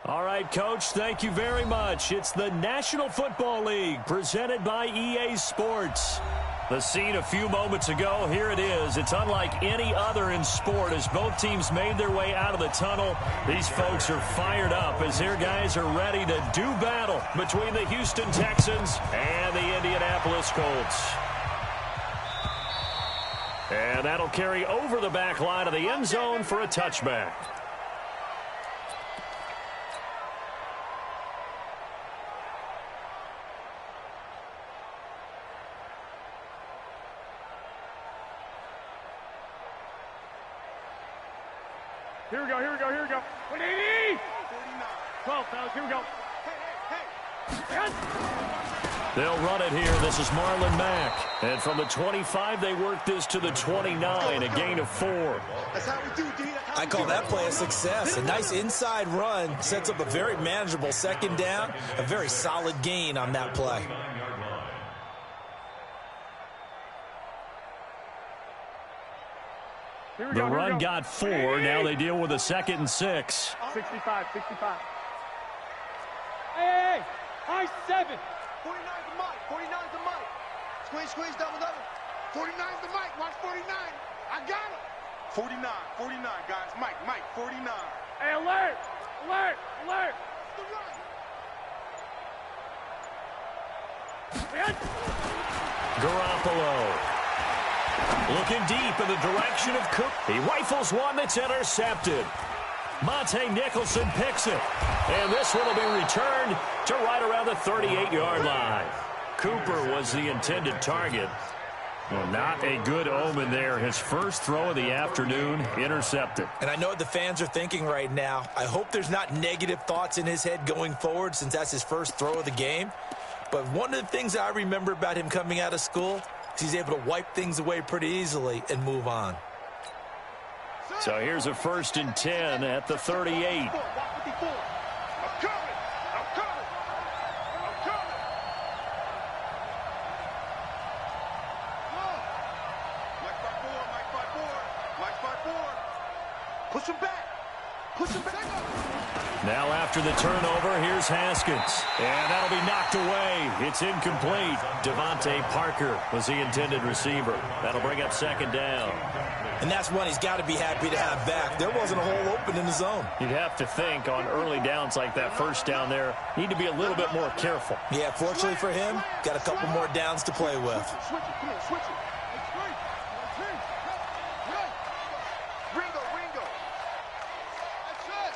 All right, Coach, thank you very much. It's the National Football League presented by EA Sports. The scene a few moments ago, here it is. It's unlike any other in sport as both teams made their way out of the tunnel. These folks are fired up as their guys are ready to do battle between the Houston Texans and the Indianapolis Colts. And that'll carry over the back line of the end zone for a touchback. Here we go, here we go, here we go. 180! 12, fellas, here we go. Hey. They'll run it here. This is Marlon Mack. And from the 25, they work this to the 29, a gain of 4. That's how we do, D. I call that play a success. A nice inside run sets up a very manageable second down, a very solid gain on that play. The run got 4. Now they deal with a 2nd and 6. 65. Hey, high 7. 49's the mic. 49's the mic. Squeeze, double. 49's the mic. Watch 49. I got it. 49, guys. Mike, 49. Hey, alert. Garoppolo. Looking deep in the direction of Cook. He rifles one that's intercepted. Monte Nicholson picks it. And this one will be returned to right around the 38-yard line. Cooper was the intended target. Well, not a good omen there. His first throw of the afternoon intercepted. And I know what the fans are thinking right now. I hope there's not negative thoughts in his head going forward since that's his first throw of the game. But one of the things I remember about him coming out of school, he's able to wipe things away pretty easily and move on. So here's a 1st and 10 at the 38. Push him back. Now after the turnover, here's Haskins. And that'll be knocked away. It's incomplete. Devontae Parker was the intended receiver. That'll bring up 2nd down. And that's one he's got to be happy to have back. There wasn't a hole open in the zone. You'd have to think on early downs like that first down there, need to be a little bit more careful. Yeah, fortunately for him, got a couple more downs to play with. Switch it. Ringo. That's it.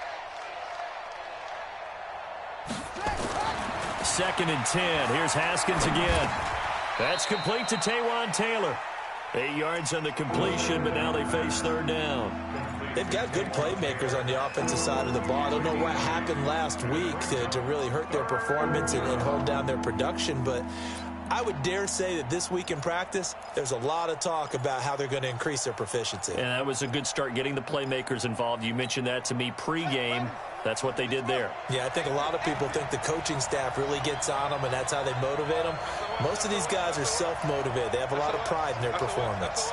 2nd and 10. Here's Haskins again. That's complete to Taywan Taylor. 8 yards on the completion, but now they face 3rd down. They've got good playmakers on the offensive side of the ball. I don't know what happened last week to really hurt their performance and hold down their production, but I would dare say that this week in practice, there's a lot of talk about how they're going to increase their proficiency. And that was a good start getting the playmakers involved. You mentioned that to me pregame. That's what they did there. Yeah, I think a lot of people think the coaching staff really gets on them, and that's how they motivate them. Most of these guys are self-motivated. They have a lot of pride in their performance.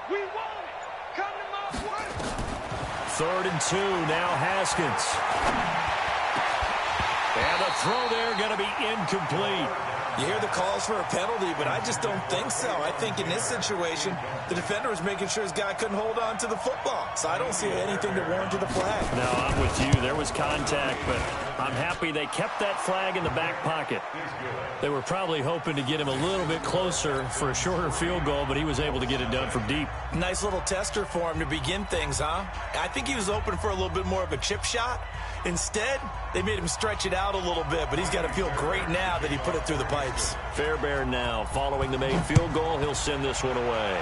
We want it. Come to my work. 3rd and 2. Now Haskins. And the throw there going to be incomplete. You hear the calls for a penalty, but I just don't think so. I think in this situation, the defender was making sure his guy couldn't hold on to the football. So I don't see anything to warrant the flag. No, I'm with you. There was contact, but I'm happy they kept that flag in the back pocket. They were probably hoping to get him a little bit closer for a shorter field goal, but he was able to get it done from deep. Nice little tester for him to begin things, huh? I think he was open for a little bit more of a chip shot. Instead, they made him stretch it out a little bit, but he's got to feel great now that he put it through the pipes. Fairbairn now following the made field goal. He'll send this one away.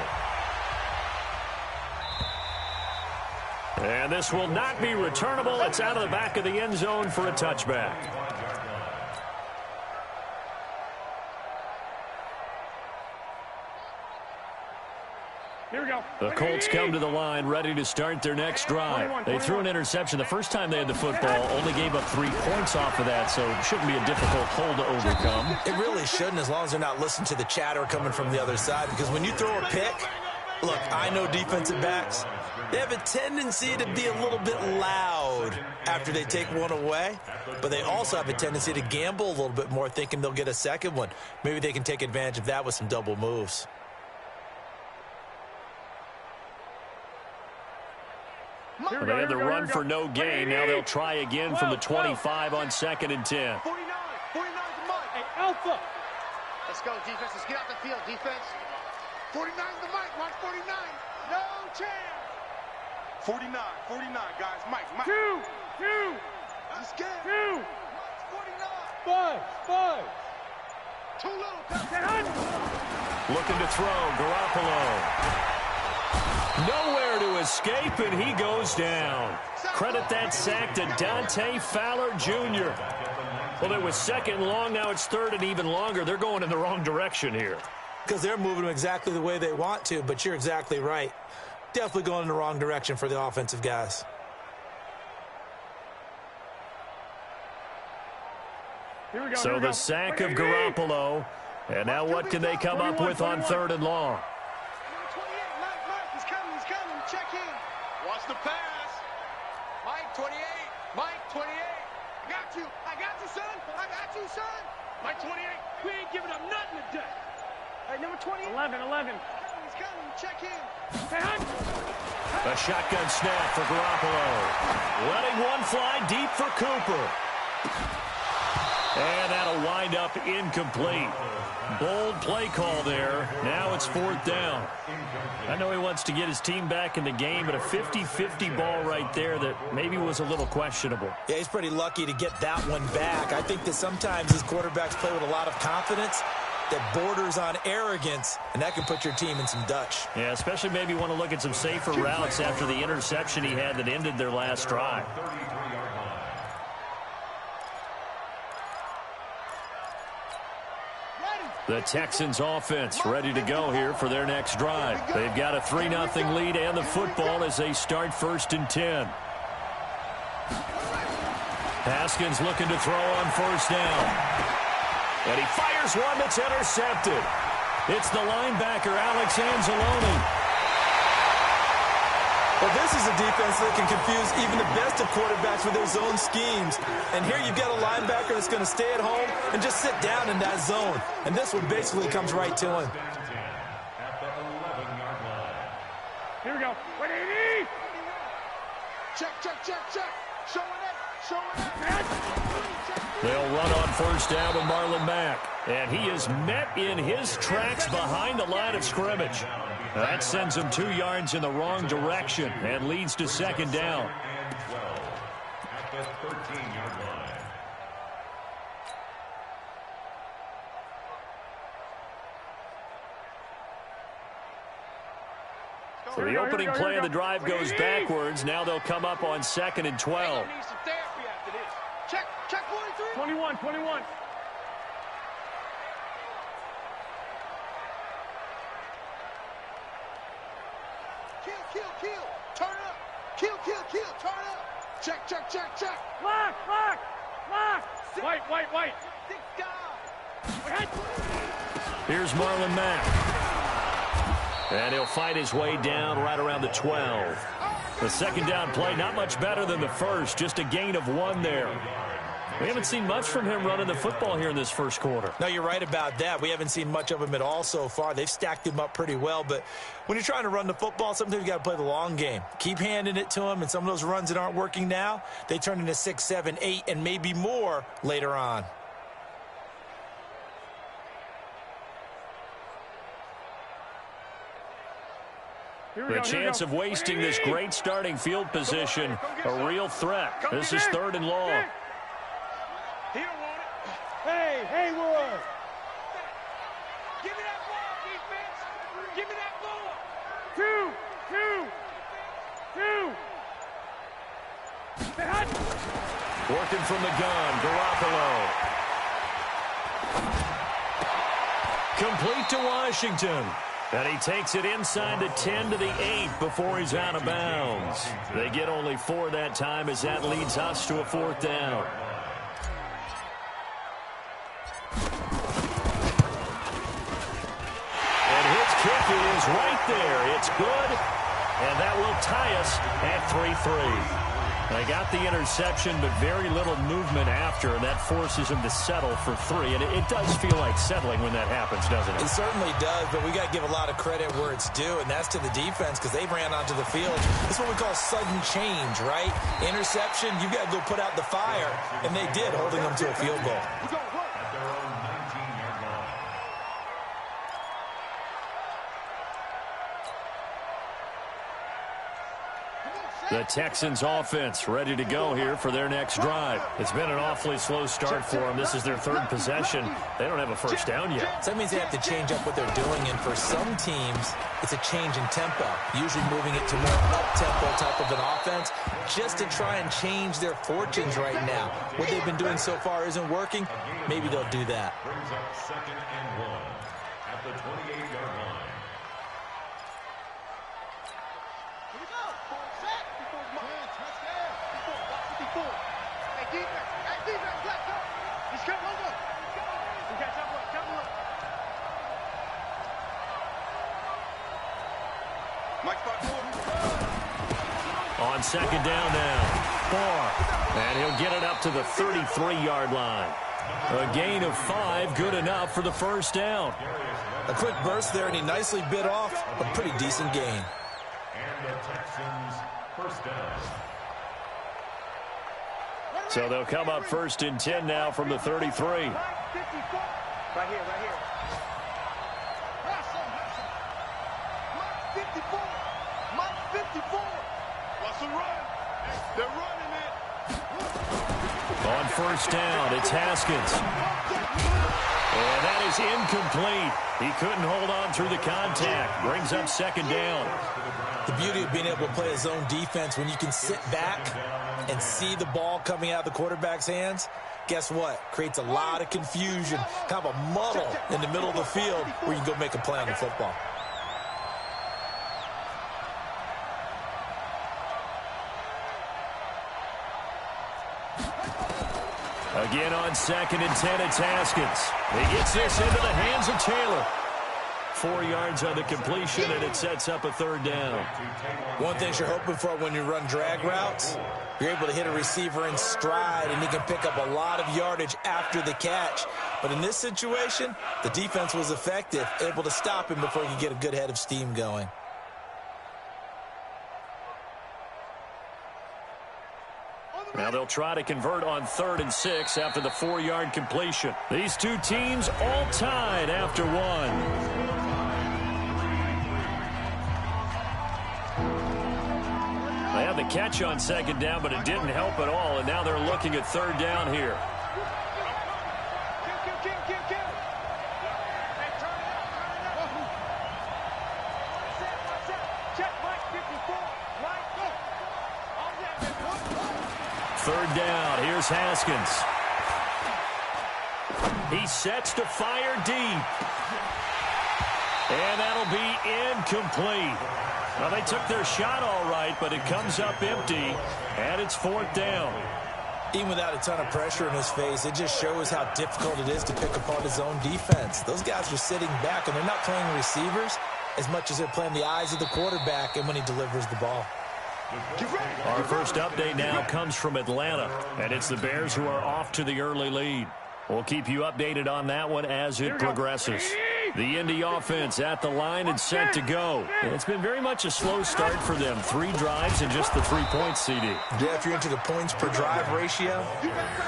And this will not be returnable. It's out of the back of the end zone for a touchback. Here we go. The Colts come to the line ready to start their next drive. They threw an interception the first time they had the football, only gave up 3 points off of that, so it shouldn't be a difficult hole to overcome. It really shouldn't, as long as they're not listening to the chatter coming from the other side, because when you throw a pick, look, I know defensive backs, they have a tendency to be a little bit loud after they take one away, but they also have a tendency to gamble a little bit more, thinking they'll get a second one. Maybe they can take advantage of that with some double moves. Well, they had the run for no gain. Now they'll try again from the 25 on 2nd and 10. 49 the mic. Hey, Alpha. Let's go, defense. Let's get out the field, defense. 49 the mic. Watch 49. No chance. 49, guys. Mike. 2. He's scared. 2. Mike's 49. 5. Too little. Looking to throw, Garoppolo. Nowhere to escape, and he goes down. Credit that sack to Dante Fowler Jr. Well, it was 2nd and long. Now it's 3rd and even longer. They're going in the wrong direction here. Because they're moving exactly the way they want to, but you're exactly right. Definitely going in the wrong direction for the offensive guys. So the sack of Garoppolo. And now what can they come up with on 3rd and long? Check in. Watch the pass. Mike, 28. Mike, 28. I got you, son. Mike 28. We ain't giving up nothing today. Hey, number 28. 11. He's coming. Check in. A shotgun snap for Garoppolo. Letting one fly deep for Cooper. And that'll wind up incomplete. Bold play call there. Now it's 4th down. I know he wants to get his team back in the game, but a 50-50 ball right there that maybe was a little questionable. Yeah, he's pretty lucky to get that one back. I think that sometimes these quarterbacks play with a lot of confidence that borders on arrogance, and that can put your team in some Dutch. Yeah, especially maybe want to look at some safer routes after the interception he had that ended their last drive. The Texans offense ready to go here for their next drive. They've got a 3-0 lead and the football as they start 1st and 10. Haskins looking to throw on 1st down. And he fires one that's intercepted. It's the linebacker, Alex Anzalone. Well, this is a defense that can confuse even the best of quarterbacks with their zone schemes. And here you've got a linebacker that's going to stay at home and just sit down in that zone. And this one basically comes right to him. Here we go. 180. Check. Showing it. They'll run on 1st down with Marlon Mack. And he is met in his tracks behind the line of scrimmage. That sends him 2 yards in the wrong direction and leads to 2nd down. So the opening play of the drive goes backwards. Now they'll come up on 2nd and 12. Check 43. 21. Kill. Turn up. Kill. Turn up. Check. Lock. White. 6 guys. Here's Marlon Mack. And he'll fight his way down right around the 12. The 2nd down play, not much better than the first. Just a gain of 1 there. We haven't seen much from him running the football here in this 1st quarter. No, you're right about that. We haven't seen much of him at all so far. They've stacked him up pretty well, but when you're trying to run the football, sometimes you got to play the long game. Keep handing it to him, and some of those runs that aren't working now, they turn into 6, 7, 8, and maybe more later on. The chance of wasting this great starting field position, a real threat. This is 3rd and long. He don't want it. Hey, Haywood. Give me that ball, defense. Give me that ball. 2. Working from the gun, Garoppolo. Complete to Washington. And he takes it inside the 10 to the 8 before he's out of bounds. They get only 4 that time as that leads us to a 4th down. And his kick is right there. It's good, and that will tie us at 3-3. They got the interception, but very little movement after, and that forces him to settle for 3. And it does feel like settling when that happens, doesn't it? It certainly does, but we got to give a lot of credit where it's due, and that's to the defense because they ran onto the field. This is what we call sudden change, right? Interception, you've got to go put out the fire, and they did, holding them to a field goal. The Texans offense ready to go here for their next drive. It's been an awfully slow start for them. This is their 3rd possession. They don't have a first down yet. So that means they have to change up what they're doing, and for some teams, it's a change in tempo, usually moving it to more up-tempo type of an offense just to try and change their fortunes right now. What they've been doing so far isn't working. Maybe they'll do that. Brings up 2nd and 1 at the 28-yard line. On 2nd down now, Barr, and he'll get it up to the 33-yard line. A gain of 5, good enough for the 1st down. A quick burst there, and he nicely bit off a pretty decent gain. And the Texans' 1st down. So they'll come up 1st and 10 now from the 33. Right here, right here. Mike 54. Mike 54. What's the run? They're running it. On 1st down, it's Haskins. And that is incomplete. He couldn't hold on through the contact. Brings up 2nd down. The beauty of being able to play a zone defense when you can sit back and see the ball coming out of the quarterback's hands, guess what? Creates a lot of confusion, kind of a muddle in the middle of the field where you can go make a play on the football. Again on 2nd and 10, it's Haskins. He gets this into the hands of Taylor. 4 yards on the completion, and it sets up a 3rd down. One thing you're hoping for when you run drag routes, you're able to hit a receiver in stride, and he can pick up a lot of yardage after the catch. But in this situation, the defense was effective, able to stop him before he could get a good head of steam going. Now they'll try to convert on 3rd and 6 after the 4-yard completion. These two teams all tied after 1. They had the catch on 2nd down, but it didn't help at all, and now they're looking at 3rd down here. Third down, here's Haskins. He sets to fire deep. And that'll be incomplete. Well, they took their shot all right, but it comes up empty, and it's 4th down. Even without a ton of pressure in his face, it just shows how difficult it is to pick apart his own defense. Those guys are sitting back, and they're not playing receivers as much as they're playing the eyes of the quarterback and when he delivers the ball. Our first update now comes from Atlanta, and it's the Bears who are off to the early lead. We'll keep you updated on that one as it progresses. The Indy offense at the line and set to go. It's been very much a slow start for them. 3 drives and just the 3 points, CD. Yeah, if you're into the points per drive ratio,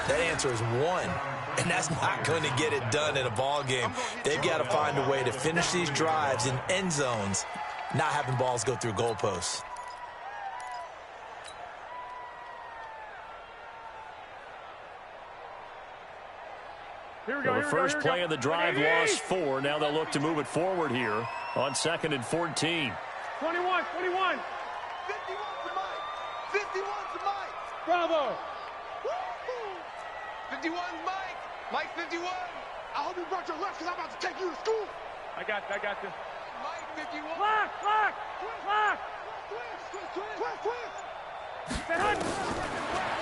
that answer is 1. And that's not going to get it done in a ball game. They've got to find a way to finish these drives in end zones, not having balls go through goalposts. The first play of the drive lost 4. Now they'll look to move it forward here on 2nd and 14. 21. 51 to Mike. 51 to Mike. Bravo. 51 Mike. Mike 51. I hope you brought your lunch because I'm about to take you to school. I got this. Mike Lock, lock, lock.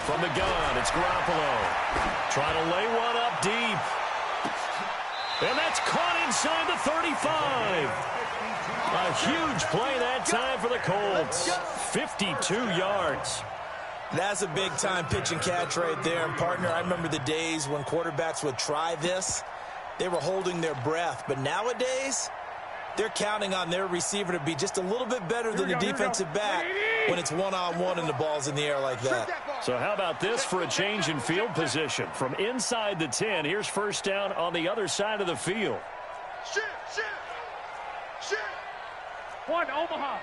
From the gun, it's Garoppolo. Trying to lay one up deep. And that's caught inside the 35. A huge play that time for the Colts. 52 yards. That's a big-time pitch and catch right there. And, partner, I remember the days when quarterbacks would try this. They were holding their breath. But nowadays, they're counting on their receiver to be just a little bit better than the defensive back when it's one-on-one and the ball's in the air like that. So how about this for a change in field position? From inside the 10, here's first down on the other side of the field. One, Omaha.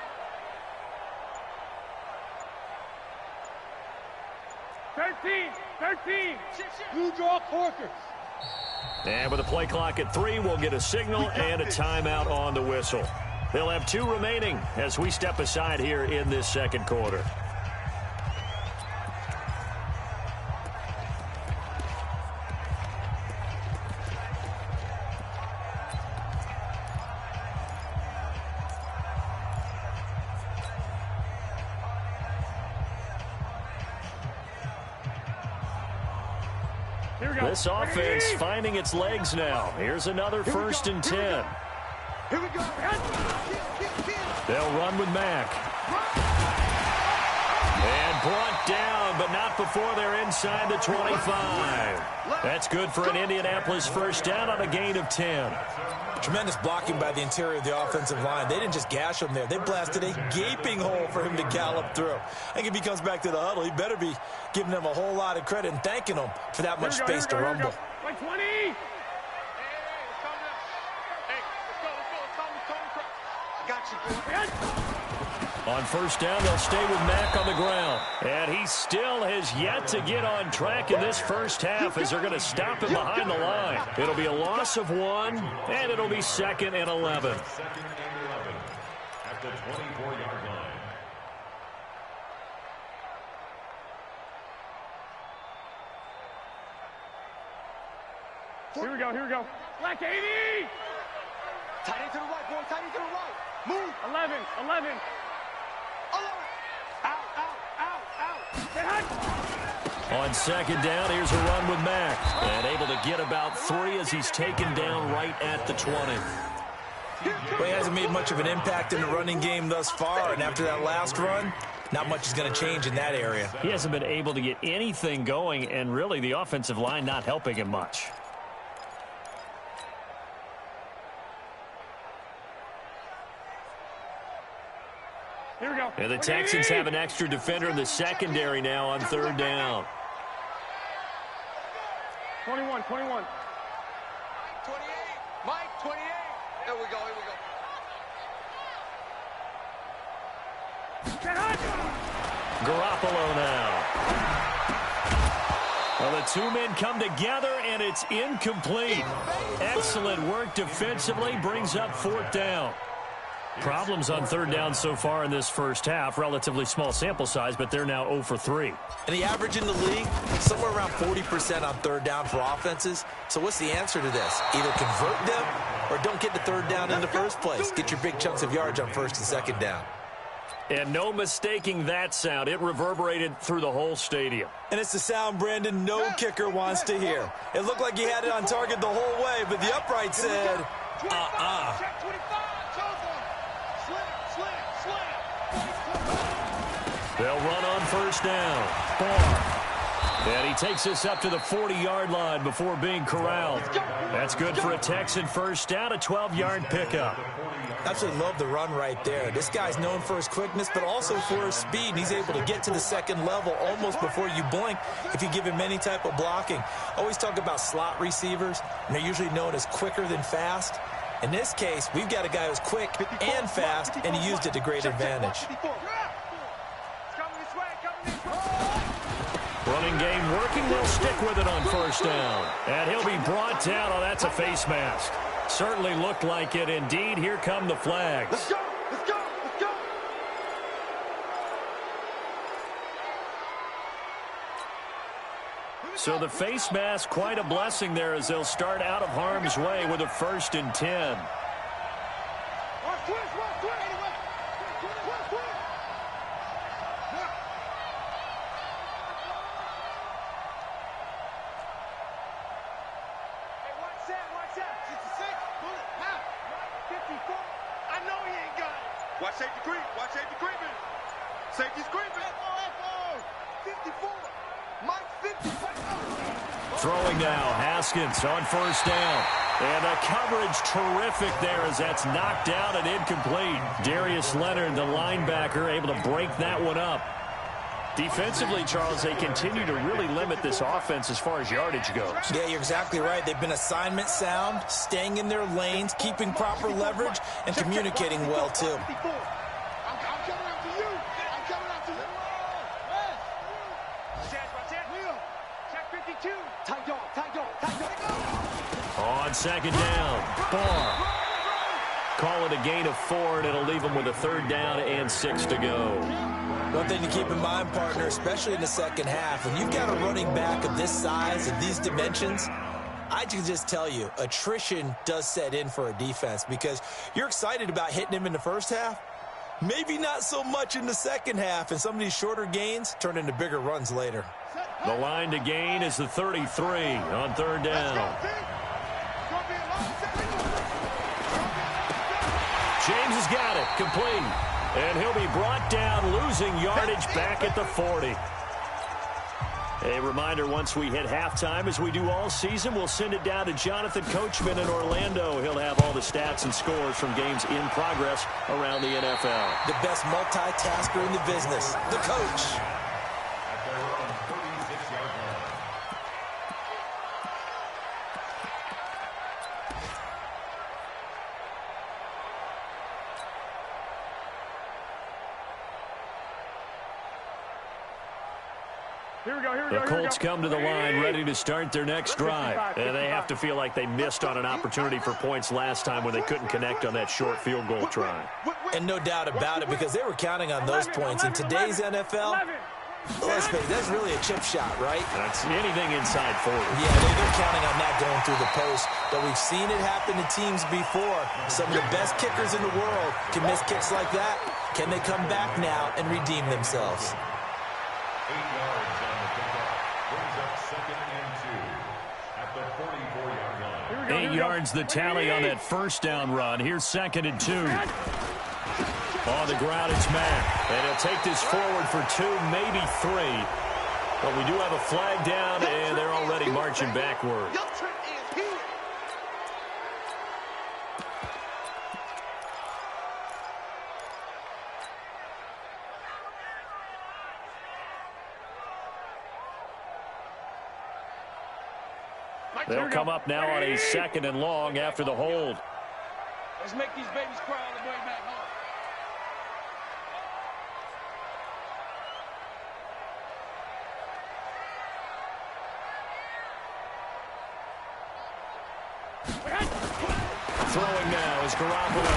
13. Blue draw quarters. And with a play clock at 3, we'll get a signal and a timeout on the whistle. They'll have 2 remaining as we step aside here in this second quarter. This offense finding its legs now. Here's another first and 10. Here we go. They'll run with Mack. And brought down, but not before they're inside the 25. That's good for an Indianapolis first down on a gain of 10. Tremendous blocking by the interior of the offensive line. They didn't just gash him there. They blasted a gaping hole for him to gallop through. I think if he comes back to the huddle, he better be giving them a whole lot of credit and thanking them for that much space to rumble. Like 20. On first down, they'll stay with Mack on the ground. And he still has yet to get on track in this first half as they're going to stop him behind the line. It'll be a loss of 1, and it'll be 2nd and 11. Second and 11 at the 24-yard line. Here we go. Black 80. Tight end to the right, boy. Tight end to the right. Move. 11. On second down, here's a run with Mack. And able to get about 3 as he's taken down right at the 20. Well, he hasn't made much of an impact in the running game thus far, and after that last run, not much is going to change in that area. He hasn't been able to get anything going, and really the offensive line not helping him much. Here we go. And the Texans have an extra defender in the secondary now on third down. 21. 28. Mike, 28. Here we go. Garoppolo now. Well, the 2 men come together, and it's incomplete. Excellent work defensively, brings up 4th down. Problems on third down so far in this first half. Relatively small sample size, but they're now 0 for 3. And the average in the league, somewhere around 40% on third down for offenses. So what's the answer to this? Either convert them or don't get the third down in the first place. Get your big chunks of yards on first and second down. And no mistaking that sound. It reverberated through the whole stadium. And it's the sound, Brandon, no kicker wants to hear. It looked like he had it on target the whole way, but the upright said, They'll run on first down. Barr. And he takes us up to the 40-yard line before being corralled. That's good for a Texan first down, a 12-yard pickup. Absolutely love the run right there. This guy's known for his quickness, but also for his speed. And he's able to get to the second level almost before you blink if you give him any type of blocking. Always talk about slot receivers, and they're usually known as quicker than fast. In this case, we've got a guy who's quick and fast, and he used it to great advantage. Running game working. They'll stick with it on first down. And he'll be brought down. Oh, that's a face mask. Certainly looked like it. Indeed, here come the flags. Let's go. So the face mask, quite a blessing there as they'll start out of harm's way with a 1st and 10. Twist, I know he ain't got it. Watch safety creep. Watch safety creeping. Safety's creeping. Echo. 54. Mike 54. Throwing now, Haskins on first down. And the coverage terrific there as that's knocked down and incomplete. Darius Leonard, the linebacker, able to break that one up. Defensively, Charles, they continue to really limit this offense as far as yardage goes. Yeah, you're exactly right. They've been assignment sound, staying in their lanes, keeping proper leverage, and communicating well, too. I'm coming after you. I'm coming after you. Check 52. Tight dog. On second down, Barr. Call it a gain of 4, and it'll leave them with a 3rd down and 6 to go. One thing to keep in mind, partner, especially in the second half, when you've got a running back of this size and these dimensions, I can just tell you, attrition does set in for a defense because you're excited about hitting him in the first half. Maybe not so much in the second half, and some of these shorter gains turn into bigger runs later. The line to gain is the 33 on 3rd down. James has got it, complete. And he'll be brought down, losing yardage back at the 40. A reminder, once we hit halftime, as we do all season, we'll send it down to Jonathan Coachman in Orlando. He'll have all the stats and scores from games in progress around the NFL. The best multitasker in the business, the coach. The Colts come to the line ready to start their next drive. And they have to feel like they missed on an opportunity for points last time when they couldn't connect on that short field goal try. And no doubt about it, because they were counting on those points. In today's NFL, let's face it, that's really a chip shot, right? That's anything inside 40. Yeah, they're counting on that going through the post. But we've seen it happen to teams before. Some of the best kickers in the world can miss kicks like that. Can they come back now and redeem themselves? 8 yards on the pickup. Brings up 2nd and 2 at the 44-yard line. 8 yards the tally on that first down run. Here's 2nd and 2. On the ground, it's Mack. And he'll take this forward for 2, maybe 3. But we do have a flag down, and they're already marching backward. They'll come up now on a 2nd and long after the hold. Let's make these babies cry all the way back home. Throwing now is Garoppolo.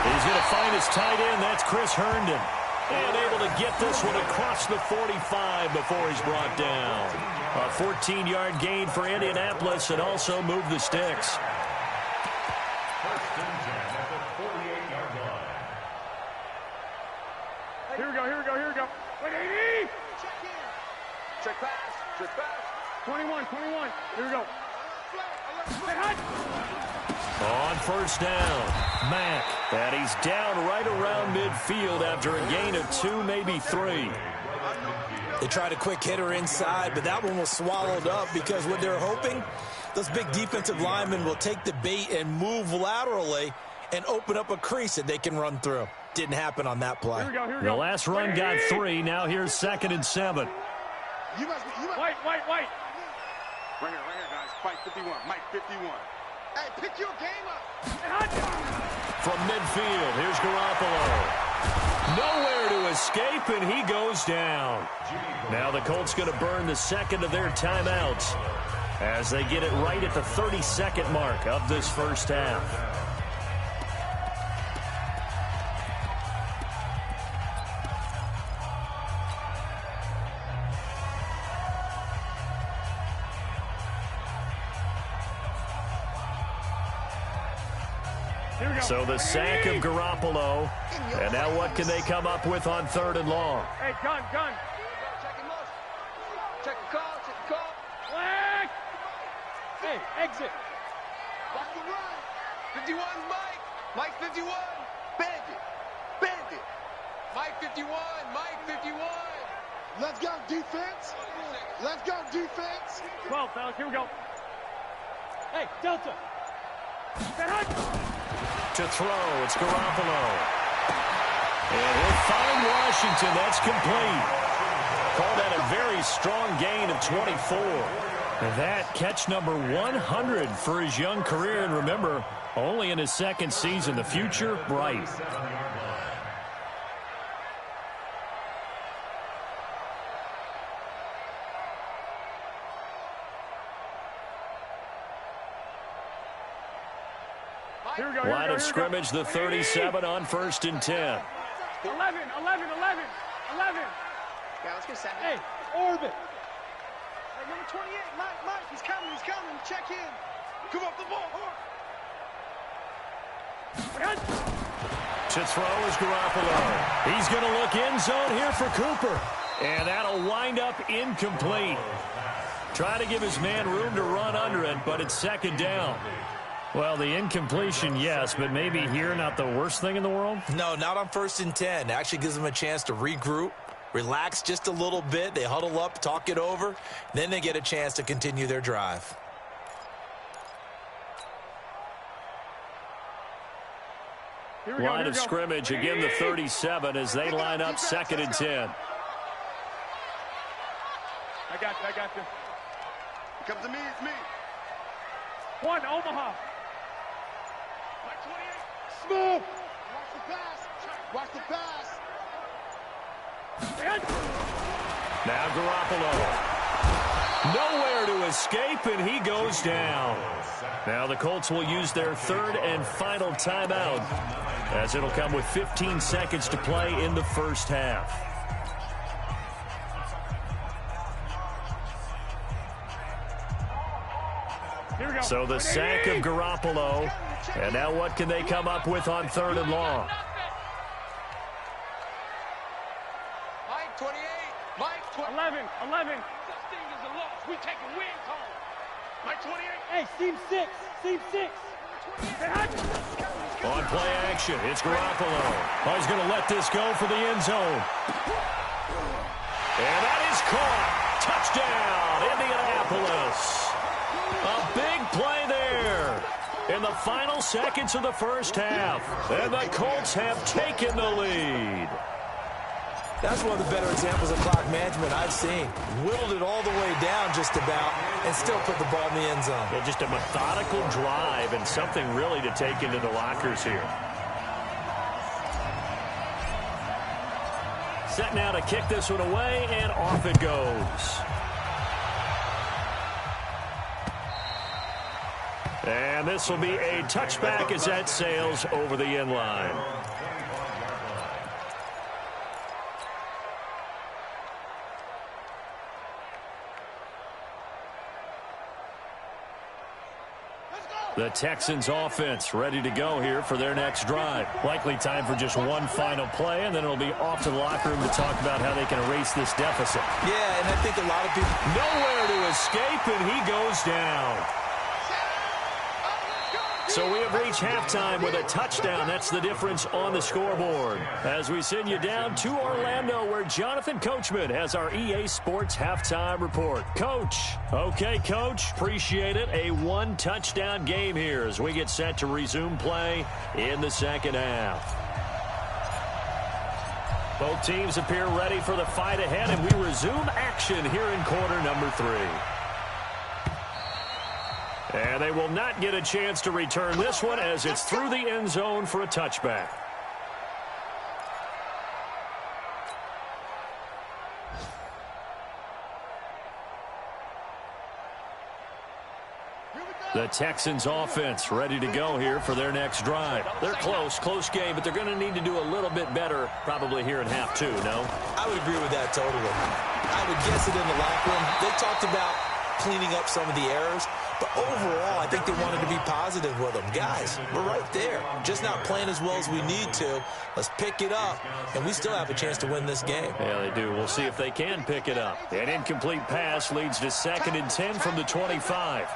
He's going to find his tight end. That's Chris Herndon. And able to get this one across the 45 before he's brought down. A 14-yard gain for Indianapolis and also move the sticks. First and 10 at the 48-yard line. Here we go. Wait, 80! Check pass. 21. Here we go. Say hut! On first down, Mack. And he's down right around midfield after a gain of 2, maybe 3. They tried a quick hitter inside, but that one was swallowed up because what they're hoping, those big defensive linemen will take the bait and move laterally and open up a crease that they can run through. Didn't happen on that play. Here we go. The last run got 3. Now here's 2nd and 7. White. Right here, guys. Fight 51. Mike 51. Hey, pick your game up. From midfield, here's Garoppolo. Nowhere to escape, and he goes down. Now the Colts going to burn the 2nd of their timeouts as they get it right at the 32nd mark of this first half. So the sack of Garoppolo. And now what can they come up with on 3rd and long? Hey, gun. Check the call. Flag! Hey, exit. Watch the run. 51's Mike. Mike 51. Bandit. Bandit. Mike 51. Mike 51. Let's go, defense. Let's go, defense. 12, fellas. Here we go. Hey, Delta. To throw, it's Garoppolo. And he'll find Washington. That's complete. Called that a very strong gain of 24. That catch number 100 for his young career. And remember, only in his second season. The future, bright. Line of scrimmage, the 37 on 1st and 10. 11. Yeah, let's get 7. Hey, orbit. Hey, number 28, Mike, he's coming. Check in. Come up the ball. To throw is Garoppolo. He's going to look end zone here for Cooper. And that'll wind up incomplete. Try to give his man room to run under it, but it's 2nd down. Well, the incompletion, yes, but maybe here not the worst thing in the world? No, not on 1st and 10. Actually gives them a chance to regroup, relax just a little bit. They huddle up, talk it over. Then they get a chance to continue their drive. Line of scrimmage, again the 37 as they line up 2nd and 10. I got you. Come to me, it's me. 1, Omaha. Mike 28. Smooth. Watch the pass. Now Garoppolo. Nowhere to escape, and he goes down. Now the Colts will use their 3rd and final timeout, as it'll come with 15 seconds to play in the first half. So the sack of Garoppolo. And now what can they come up with on 3rd and long? Mike 28. Mike 28. 11. This thing is a loss. We taking wins home. Mike 28. Hey, Seam 6. On play action, it's Garoppolo. Oh, he's going to let this go for the end zone. And that is caught. Touchdown, Indianapolis. A big play there in the final seconds of the first half. And the Colts have taken the lead. That's one of the better examples of clock management I've seen. Whittled it all the way down just about and still put the ball in the end zone. Yeah, just a methodical drive and something really to take into the lockers here. Set now to kick this one away, and off it goes. And this will be a touchback as that sails over the end line. The Texans offense ready to go here for their next drive. Likely time for just one final play, and then it'll be off to the locker room to talk about how they can erase this deficit. Yeah, and I think a lot of people... Nowhere to escape, and he goes down. So we have reached halftime with a touchdown. That's the difference on the scoreboard. As we send you down to Orlando, where Jonathan Coachman has our EA Sports halftime report. Coach. Okay, Coach. Appreciate it. A one-touchdown game here as we get set to resume play in the second half. Both teams appear ready for the fight ahead, and we resume action here in quarter number 3. And they will not get a chance to return this one as it's through the end zone for a touchback. The Texans offense ready to go here for their next drive. They're close game, but they're going to need to do a little bit better probably here in half 2, no? I would agree with that totally. I would guess it in the locker room. They talked about cleaning up some of the errors, but overall, I think they wanted to be positive with them. Guys, we're right there. Just not playing as well as we need to. Let's pick it up, and we still have a chance to win this game. Yeah, they do. We'll see if they can pick it up. An incomplete pass leads to 2nd and 10 from the 25.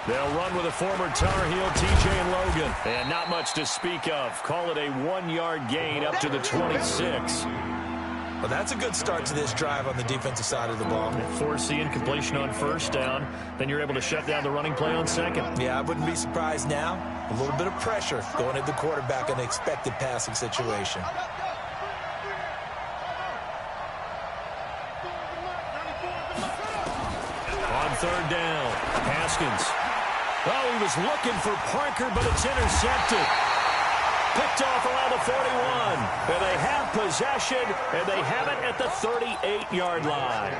They'll run with a former Tar Heel, TJ Logan. And not much to speak of. Call it a 1-yard gain up to the 26. Well, that's a good start to this drive on the defensive side of the ball. Force the incompletion on first down. Then you're able to shut down the running play on second. Yeah, I wouldn't be surprised now. A little bit of pressure going at the quarterback in an expected passing situation. On third down, Haskins. Oh, he was looking for Parker, but it's intercepted. Picked off around the 41. And they have possession, and they have it at the 38-yard line.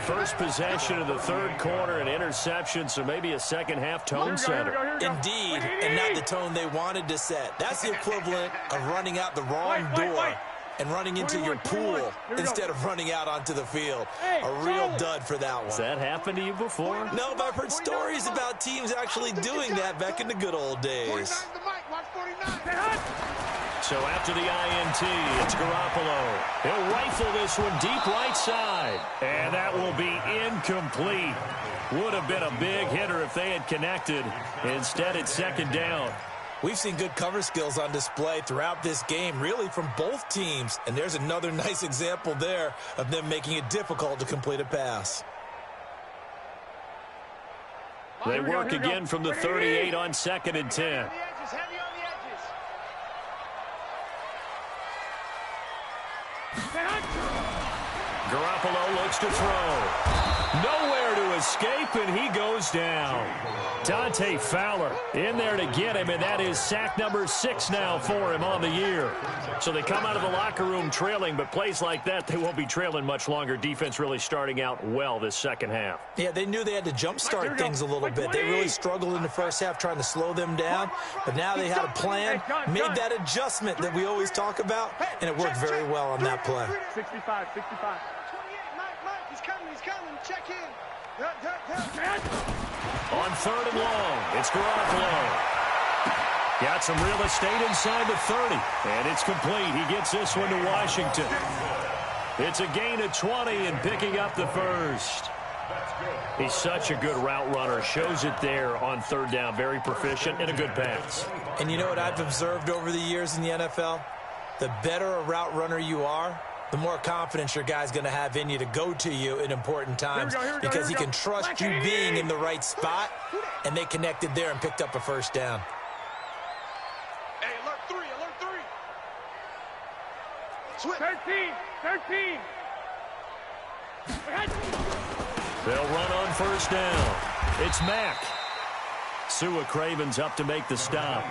First possession of the third quarter, an interception, so maybe a second-half tone setter. Indeed, and not the tone they wanted to set. That's the equivalent of running out the wrong door and running into your pool instead of running out onto the field. A real dud for that one. Has that happened to you before? No, but I've heard stories about teams actually doing that back in the good old days. So after the INT, it's Garoppolo. He'll rifle this one deep right side. And that will be incomplete. Would have been a big hitter if they had connected. Instead, it's second down. We've seen good cover skills on display throughout this game, really from both teams. And there's another nice example there of them making it difficult to complete a pass. They work again from the 38 on second and 10. Garoppolo looks to throw. Nowhere to escape, and he goes down. Dante Fowler in there to get him, and that is sack number 6 now for him on the year. So they come out of the locker room trailing, but plays like that, they won't be trailing much longer. Defense really starting out well this second half. Yeah, they knew they had to jumpstart things a little bit. They really struggled in the first half trying to slow them down, but now they had a plan, made that adjustment that we always talk about, and it worked very well on that play. 65. 28, Mike, he's coming, check in. On third and long, it's Garoppolo. Got some real estate inside the 30, and it's complete. He gets this one to Washington. It's a gain of 20 and picking up the first. He's such a good route runner. Shows it there on third down. Very proficient and a good pass. And you know what I've observed over the years in the NFL? The better a route runner you are, the more confidence your guy's going to have in you to go to you in important times because he can trust you being in the right spot, and they connected there and picked up a first down. Hey, alert 3. Switch. 13. They'll run on first down. It's Mack. Sua Craven's up to make the stop.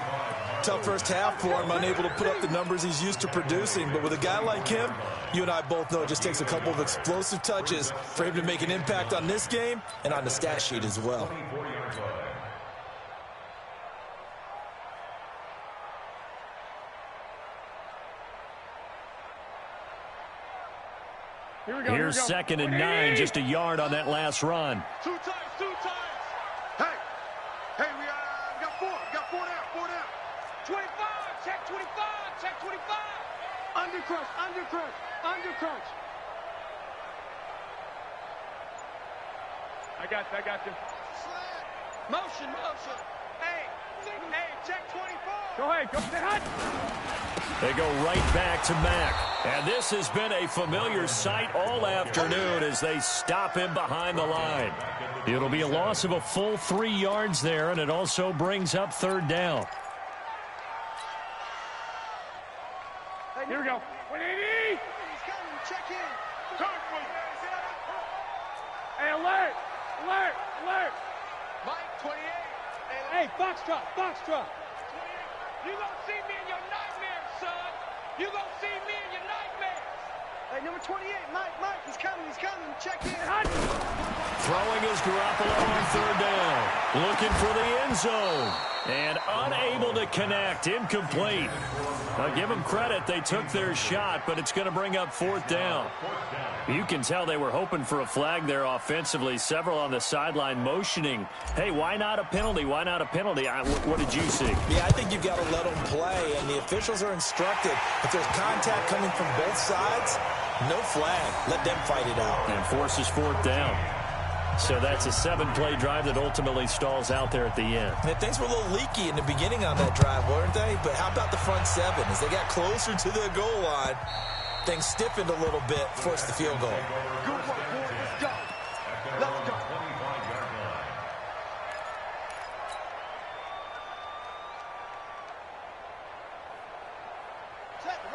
Tough first half for him, unable to put up the numbers he's used to producing. But with a guy like him, you and I both know it just takes a couple of explosive touches for him to make an impact on this game and on the stat sheet as well. Here's second and 9, just a yard on that last run. Two times. Hey, we got four down. 25, check 25. Under crunch. I got you. Motion. Hey, check 24. Go ahead. They go right back to Mack. And this has been a familiar sight all afternoon as they stop him behind the line. It'll be a loss of a full 3 yards there, and it also brings up third down. Here we go. 180. He's coming, check in. Hey, alert. Mike, 28. Hey, Foxtrot. You gonna see me in your nightmares, son. You gonna see me in your nightmares. Hey, number 28, Mike, he's coming, check in. Throwing is Garoppolo on third down. Looking for the end zone. And unable to connect. Incomplete. I'll give them credit. They took their shot, but it's going to bring up fourth down. You can tell they were hoping for a flag there offensively. Several on the sideline motioning. Hey, why not a penalty? What did you see? Yeah, I think you've got to let them play, and the officials are instructed. If there's contact coming from both sides, no flag. Let them fight it out. And forces fourth down. So that's a 7-play drive that ultimately stalls out there at the end. And things were a little leaky in the beginning on that drive, weren't they? But how about the front 7? As they got closer to the goal line, things stiffened a little bit, forced the field goal. Good work, boys. Let's go. Let's go.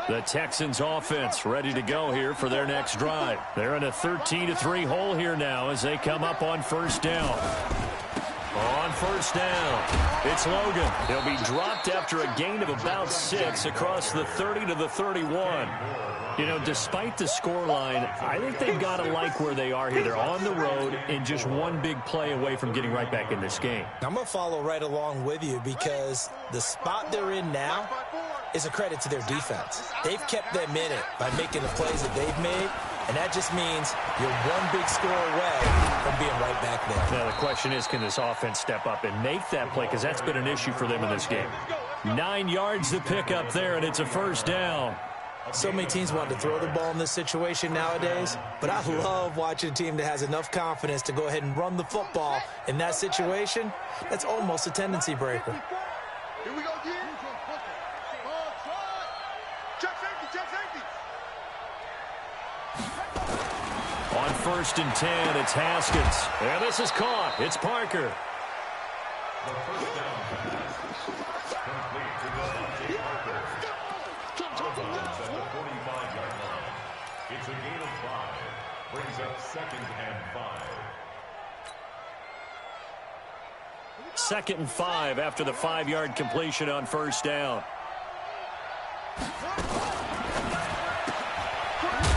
The Texans offense ready to go here for their next drive. They're in a 13-3 hole here now as they come up on first down. On first down, it's Logan. He'll be dropped after a gain of about 6 across the 30 to the 31. You know, despite the scoreline, I think they've got to like where they are here. They're on the road and just one big play away from getting right back in this game. I'm going to follow right along with you because the spot they're in now is a credit to their defense. They've kept them in it by making the plays that they've made, and that just means you're one big score away from being right back there. Now the question is, can this offense step up and make that play? Because that's been an issue for them in this game. 9 yards to pick up there, and it's a first down. So many teams want to throw the ball in this situation nowadays, but I love watching a team that has enough confidence to go ahead and run the football in that situation. That's almost a tendency breaker. Here we go again. Check safety, check safety. On first and 10, it's Haskins. And this is caught. It's Parker. The first down pass. Complete to Devontae Parker. Offense at the 45-yard line. It's a gain of 5. Brings up 2nd and 5. 2nd and 5 after the 5-yard completion on first down.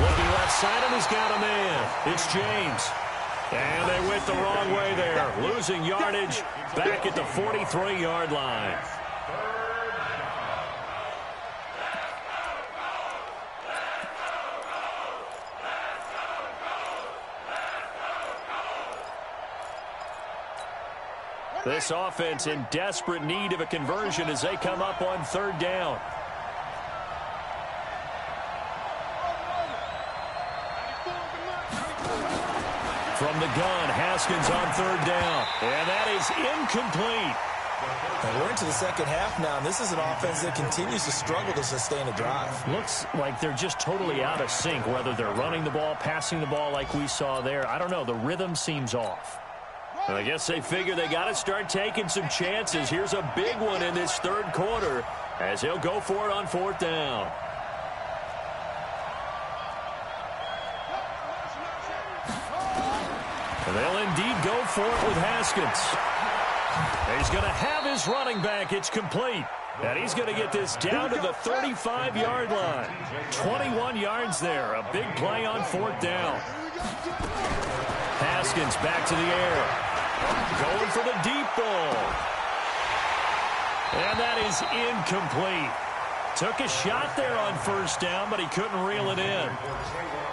Looking left side, and he's got a man. It's James. And they went the wrong way there. Losing yardage back at the 43-yard line. This offense in desperate need of a conversion as they come up on third down. From the gun, Haskins on third down. And that is incomplete. And we're into the second half now, and this is an offense that continues to struggle to sustain a drive. Looks like they're just totally out of sync, whether they're running the ball, passing the ball like we saw there. I don't know. The rhythm seems off. And I guess they figure they got to start taking some chances. Here's a big one in this third quarter as he'll go for it on fourth down. And they'll indeed go for it with Haskins. He's going to have his running back. It's complete. And he's going to get this down to the 35-yard line. 21 yards there. A big play on fourth down. Haskins back to the air. Going for the deep ball. And that is incomplete. Took a shot there on first down, but he couldn't reel it in.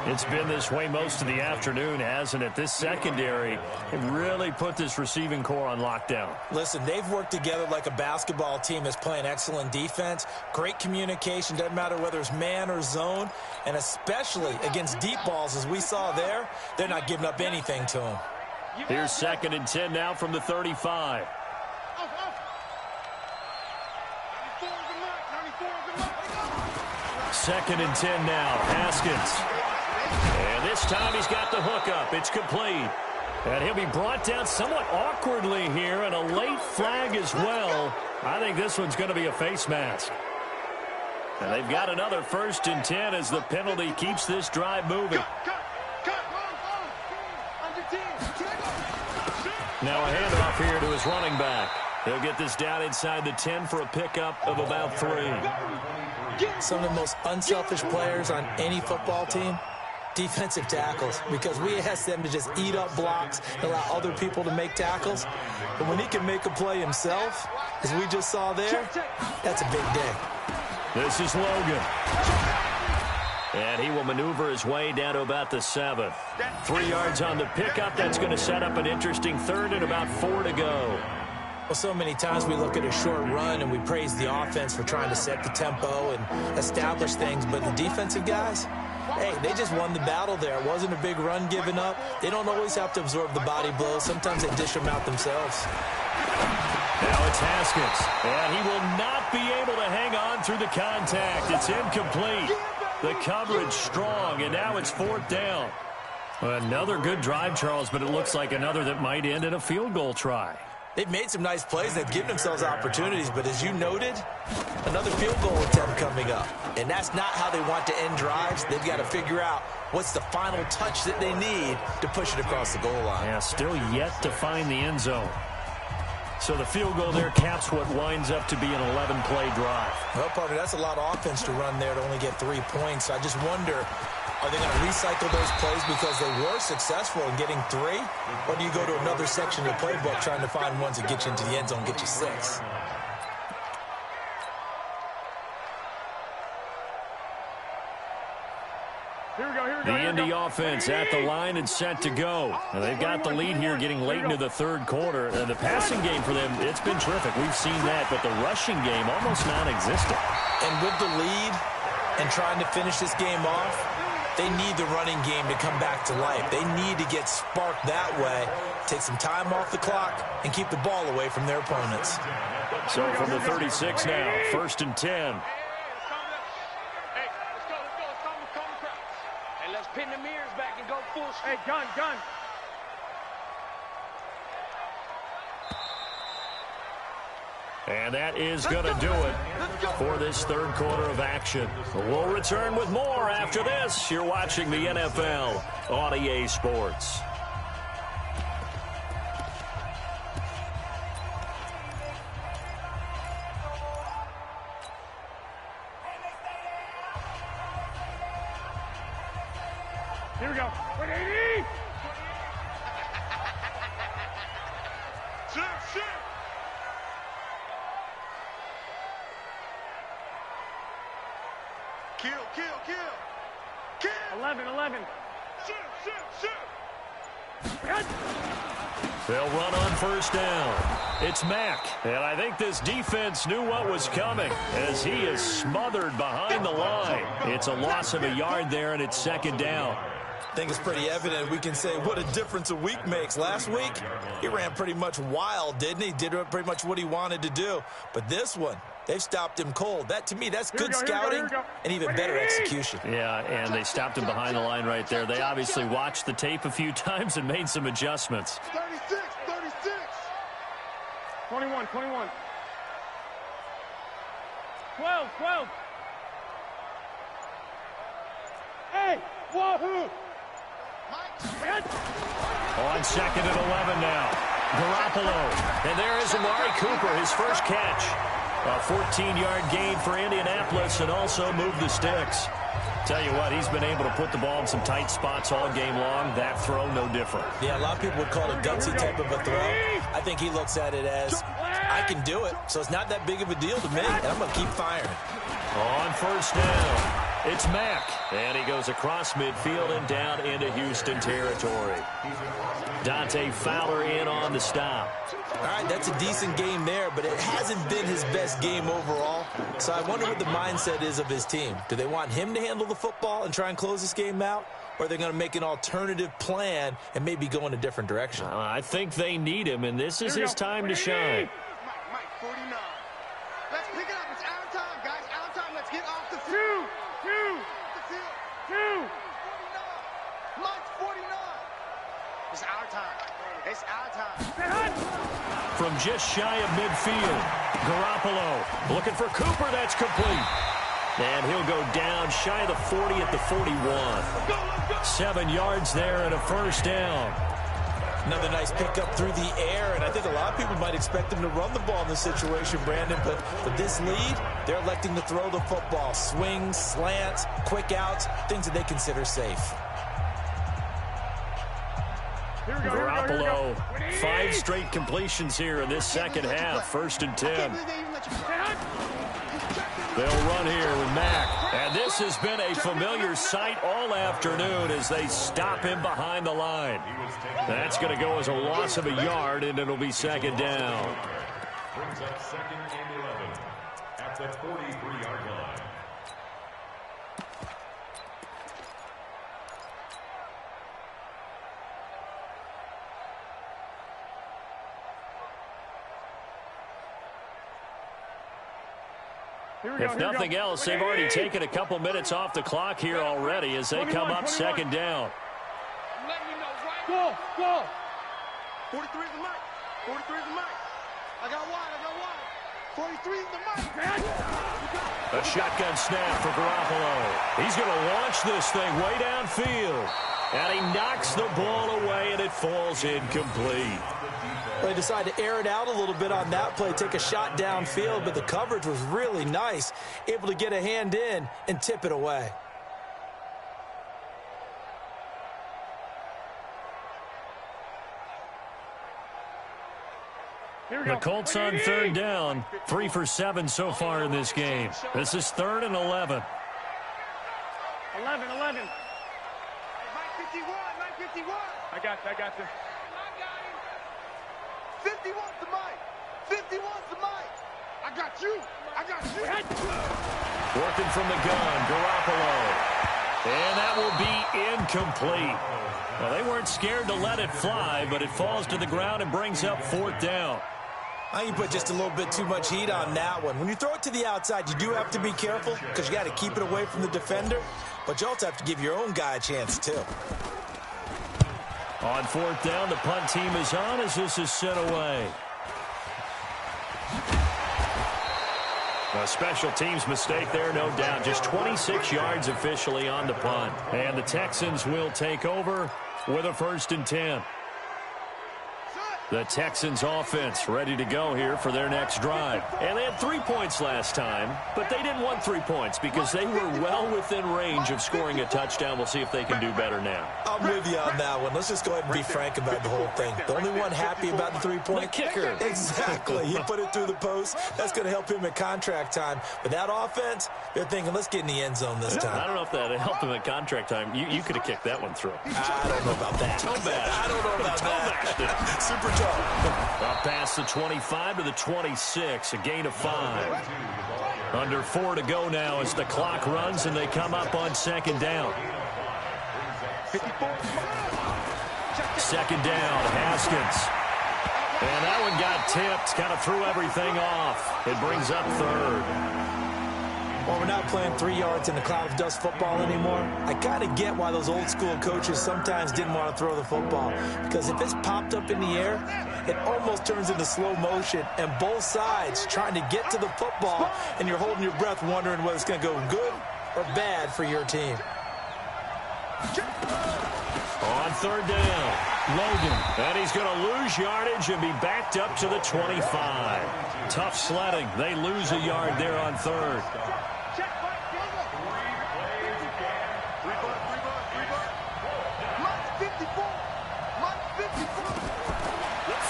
It's been this way most of the afternoon, hasn't it? This secondary really put this receiving core on lockdown. Listen, they've worked together like a basketball team that's playing excellent defense. Great communication, doesn't matter whether it's man or zone, and especially against deep balls, as we saw there, they're not giving up anything to them. Here's 2nd and 10 now from the 35. Second and 10 now. Haskins. And this time he's got the hookup. It's complete. And he'll be brought down somewhat awkwardly here, and a late flag as well. I think this one's going to be a face mask. And they've got another 1st and 10 as the penalty keeps this drive moving. Now a handoff here to his running back. He'll get this down inside the 10 for a pickup of about 3. Some of the most unselfish players on any football team, defensive tackles, because we ask them to just eat up blocks and allow other people to make tackles. But when he can make a play himself, as we just saw there, that's a big day. This is Logan. And he will maneuver his way down to about the 7. 3 yards on the pickup. That's going to set up an interesting 3rd and about 4 to go. Well, so many times we look at a short run and we praise the offense for trying to set the tempo and establish things, but the defensive guys, Hey, they just won the battle there. It wasn't a big run given up. They don't always have to absorb the body blows. Sometimes they dish them out themselves. Now it's Haskins, and he will not be able to hang on through the contact. It's incomplete. The coverage strong, and now it's 4th down. Another good drive, Charles, but it looks like another that might end in a field goal try. They've made some nice plays. They've given themselves opportunities, but as you noted, another field goal attempt coming up. And that's not how they want to end drives. They've got to figure out what's the final touch that they need to push it across the goal line. Yeah, still yet to find the end zone. So the field goal there caps what winds up to be an 11-play drive. Well, partner, that's a lot of offense to run there to only get 3 points. I just wonder, are they going to recycle those plays because they were successful in getting 3? Or do you go to another section of the playbook trying to find ones that get you into the end zone, get you 6? The Indy offense at the line and set to go. Now they've got the lead here getting late into the 3rd quarter. And the passing game for them, it's been terrific. We've seen that, but the rushing game almost non-existent. And with the lead and trying to finish this game off, they need the running game to come back to life. They need to get sparked that way, take some time off the clock, and keep the ball away from their opponents. So from the 36 now, 1st and 10. Pin the mirrors back and go full speed. Hey, gun. And that is going to do it for this 3rd quarter of action. We'll return with more after this. You're watching the NFL on EA Sports. Here we go. 180. Shit. Kill. 11. Shoot. They'll run on 1st down. It's Mack, and I think this defense knew what was coming as he is smothered behind the line. It's a loss of a yard there, and it's 2nd down. I think it's pretty evident. We can say what a difference a week makes. Last week, he ran pretty much wild, didn't he? Did pretty much what he wanted to do. But this one, they've stopped him cold. That, to me, that's good scouting and even better execution. Yeah, and they stopped him behind the line right there. They obviously watched the tape a few times and made some adjustments. 36. 21. 12. Hey, wahoo! On 2nd and 11 now. Garoppolo. And there is Amari Cooper, his first catch. A 14-yard gain for Indianapolis and also moved the sticks. Tell you what, he's been able to put the ball in some tight spots all game long. That throw, no different. Yeah, a lot of people would call it a gutsy type of a throw. I think he looks at it as, I can do it, so it's not that big of a deal to me, and I'm going to keep firing. On 1st down, it's Mack. And he goes across midfield and down into Houston territory. Dante Fowler in on the stop. All right, that's a decent game there, but it hasn't been his best game overall. So I wonder what the mindset is of his team. Do they want him to handle the football and try and close this game out? Or are they going to make an alternative plan and maybe go in a different direction? I think they need him, and this is his time to shine. Mike, 49. Let's pick it up. It's out of time, guys. Out of time. Let's get off the field. 2. 49. Mike's 49. It's our time. It's our time. From just shy of midfield, Garoppolo looking for Cooper. That's complete. And he'll go down shy of the 40 at the 41. 7 yards there and a 1st down. Another nice pickup through the air, and I think a lot of people might expect them to run the ball in this situation, Brandon, but with this lead, they're electing to throw the football. Swings, slants, quick outs, things that they consider safe. Garoppolo, 5 straight completions here in this 2nd half. 1st and 10. They'll run here with Mack. And this has been a familiar sight all afternoon as they stop him behind the line. That's going to go as a loss of a yard, and it'll be 2nd down. Brings up 2nd and 11 at the 43-yard line. If nothing else, they've already taken a couple minutes off the clock here already as they come up 2nd down. Go, go. 43 is the mic. 43 is the mic. I got wide. 43 is the mic. A shotgun snap for Garoppolo. He's going to launch this thing way downfield. And he knocks the ball away, and it falls incomplete. Well, they decided to air it out a little bit on that play, take a shot downfield, but the coverage was really nice, able to get a hand in and tip it away. The Colts on 3rd down, 3 for 7 so far in this game. This is 3rd and 11. 11. 951, 951. I got you. 51's the mic. 51's the mic. I got you. Working from the gun, Garoppolo. And that will be incomplete. Well, they weren't scared to let it fly, but it falls to the ground and brings up 4th down. I think you put just a little bit too much heat on that one. When you throw it to the outside, you do have to be careful because you got to keep it away from the defender, but you also have to give your own guy a chance, too. On 4th down, the punt team is on as this is sent away. A special teams mistake there, no doubt. Just 26 yards officially on the punt. And the Texans will take over with a 1st and 10. The Texans offense ready to go here for their next drive. And they had 3 points last time, but they didn't want 3 points because they were well within range of scoring a touchdown. We'll see if they can do better now. I'm with you on that one. Let's just go ahead and be frank about the whole thing. The only one happy about the 3-point? The kicker. Exactly. He put it through the post. That's going to help him at contract time. But that offense, they're thinking, let's get in the end zone this time. I don't know if that helped him at contract time. You could have kicked that one through. I don't know about that. I don't know about that. Super tough. Up past the 25 to the 26, a gain of 5. Under 4 to go now as the clock runs and they come up on 2nd down. 2nd down, Haskins. And that one got tipped, kind of threw everything off. It brings up 3rd. Well, we're not playing 3 yards in the cloud of dust football anymore. I kind of get why those old school coaches sometimes didn't want to throw the football. Because if it's popped up in the air, it almost turns into slow motion. And both sides trying to get to the football, and you're holding your breath wondering whether it's going to go good or bad for your team. On 3rd down, Logan. And he's going to lose yardage and be backed up to the 25. Tough sledding. They lose a yard there on 3rd.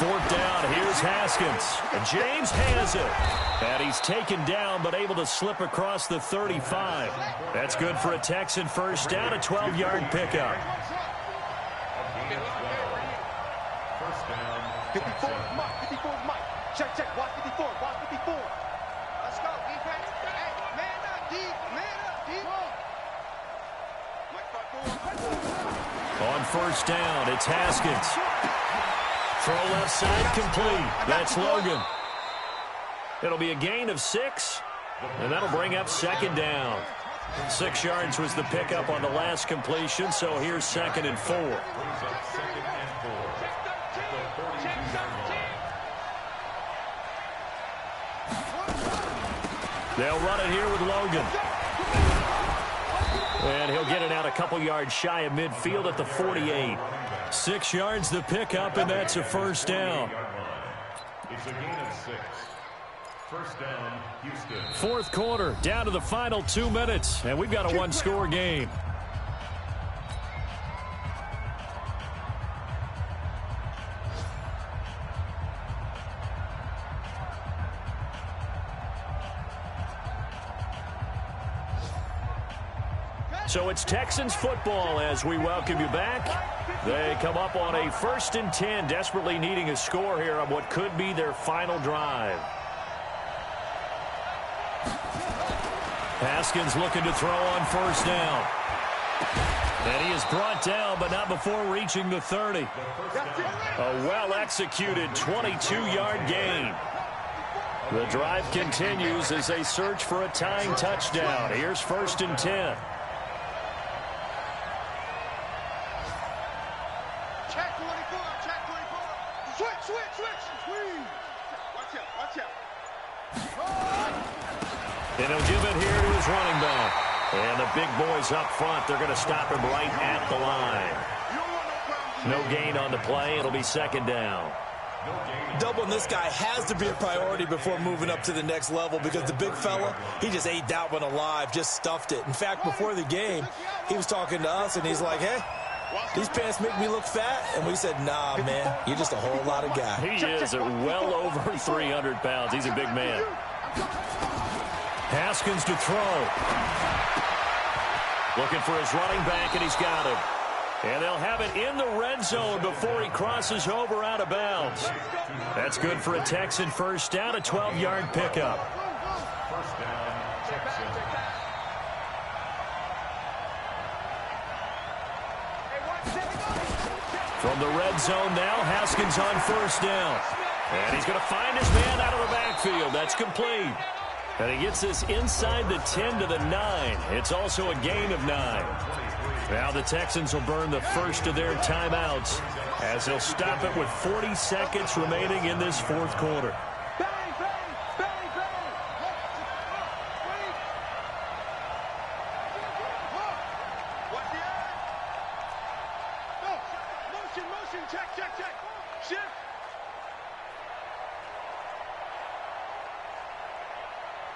4th down, here's Haskins. James has it. And he's taken down, but able to slip across the 35. That's good for a Texan 1st down, a 12-yard pickup. 54's Mike. 54's Mike. Check. Watch 54. Watch 54. Let's go. Defense. Hey, man up, D. Man up, D. Mike, start going. On 1st down, it's Haskins. Throw left side complete. That's Logan. It'll be a gain of 6, and that'll bring up 2nd down. 6 yards was the pickup on the last completion, so here's 2nd and 4. They'll run it here with Logan. And he'll get it out a couple yards shy of midfield at the 48. 6 yards the pickup, and that's a 1st down. It's a gain of 6. 1st down, Houston. 4th quarter, down to the final 2 minutes, and we've got a one-score game. So it's Texans football as we welcome you back. They come up on a 1st and 10, desperately needing a score here on what could be their final drive. Haskins looking to throw on 1st down. And he is brought down, but not before reaching the 30. A well-executed 22-yard gain. The drive continues as they search for a tying touchdown. Here's 1st and 10. Check 24, check 24. Switch. Watch out. And he'll give it here to his running back. And the big boys up front, they're going to stop him right at the line. No gain on the play. It'll be 2nd down. Doubling this guy has to be a priority before moving up to the next level because the big fella, he just ate that one alive, just stuffed it. In fact, before the game, he was talking to us, and he's like, hey, these pants make me look fat. And we said, nah, man, you're just a whole lot of guy. He is well over 300 pounds. He's a big man. Haskins to throw. Looking for his running back, and he's got him. And they'll have it in the red zone before he crosses over out of bounds. That's good for a Texan first down, a 12-yard pickup. First down, Texans. From the red zone now, Haskins on 1st down. And he's going to find his man out of the backfield. That's complete. And he gets this inside the 10 to the 9. It's also a gain of 9. Now the Texans will burn the first of their timeouts as they'll stop it with 40 seconds remaining in this 4th quarter. Motion, check. Shift.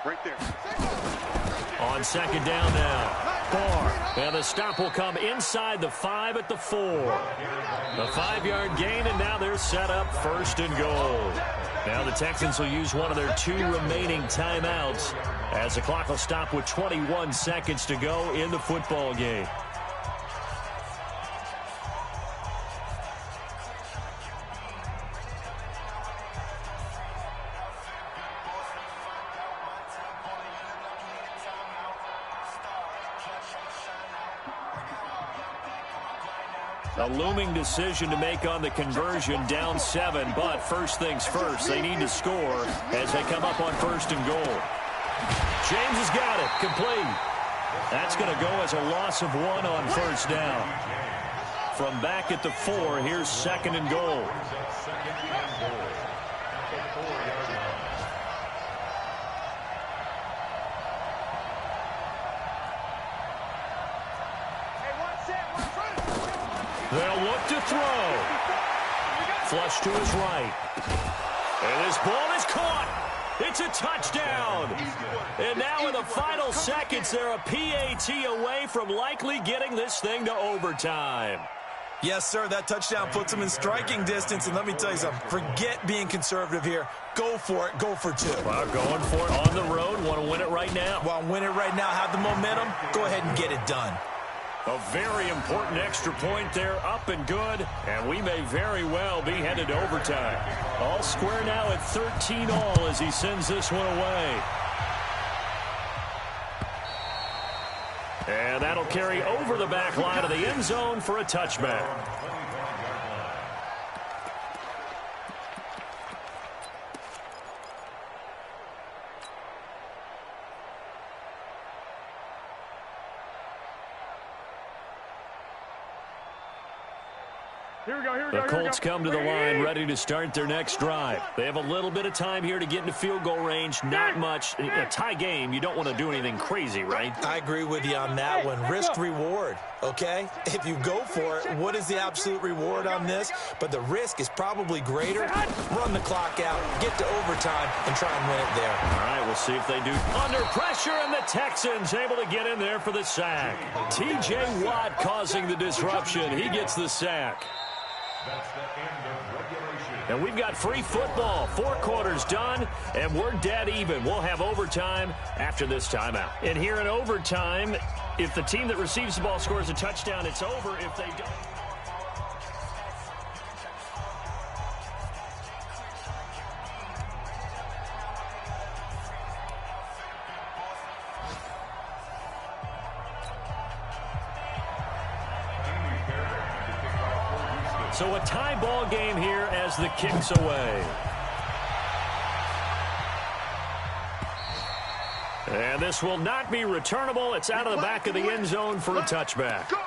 Right there. On 2nd down now, Barr. And the stop will come inside the 5 at the 4. The 5-yard gain, and now they're set up 1st and goal. Now the Texans will use one of their 2 remaining timeouts as the clock will stop with 21 seconds to go in the football game. A looming decision to make on the conversion, down 7, but first things first, they need to score as they come up on 1st and goal. James has got it, complete. That's going to go as a loss of 1 on 1st down. From back at the 4, here's 2nd and goal. They'll look to throw. Flush to his right. And this ball is caught. It's a touchdown. And now in the final seconds, they're a PAT away from likely getting this thing to overtime. Yes, sir, that touchdown puts them in striking distance. And let me tell you something, forget being conservative here. Go for it. Go for 2. Well, going for it on the road. Want to win it right now. Well, win it right now. Have the momentum. Go ahead and get it done. A very important extra point there, up and good, and we may very well be headed to overtime. All square now at 13 all as he sends this one away. And that'll carry over the back line of the end zone for a touchback. The Colts come to the line ready to start their next drive. They have a little bit of time here to get into field goal range. Not much. A tie game, you don't want to do anything crazy, right? I agree with you on that one. Risk-reward, okay? If you go for it, what is the absolute reward on this? But the risk is probably greater. Run the clock out, get to overtime, and try and win it there. All right, we'll see if they do. Under pressure, and the Texans able to get in there for the sack. T.J. Watt causing the disruption. He gets the sack. That's the end of regulation. And we've got free football. 4 quarters done, and we're dead even. We'll have overtime after this timeout. And here in overtime, if the team that receives the ball scores a touchdown, it's over. If they don't... So a tie ball game here as the kick's away. And this will not be returnable. It's out of the back of the end zone for a touchback. Go.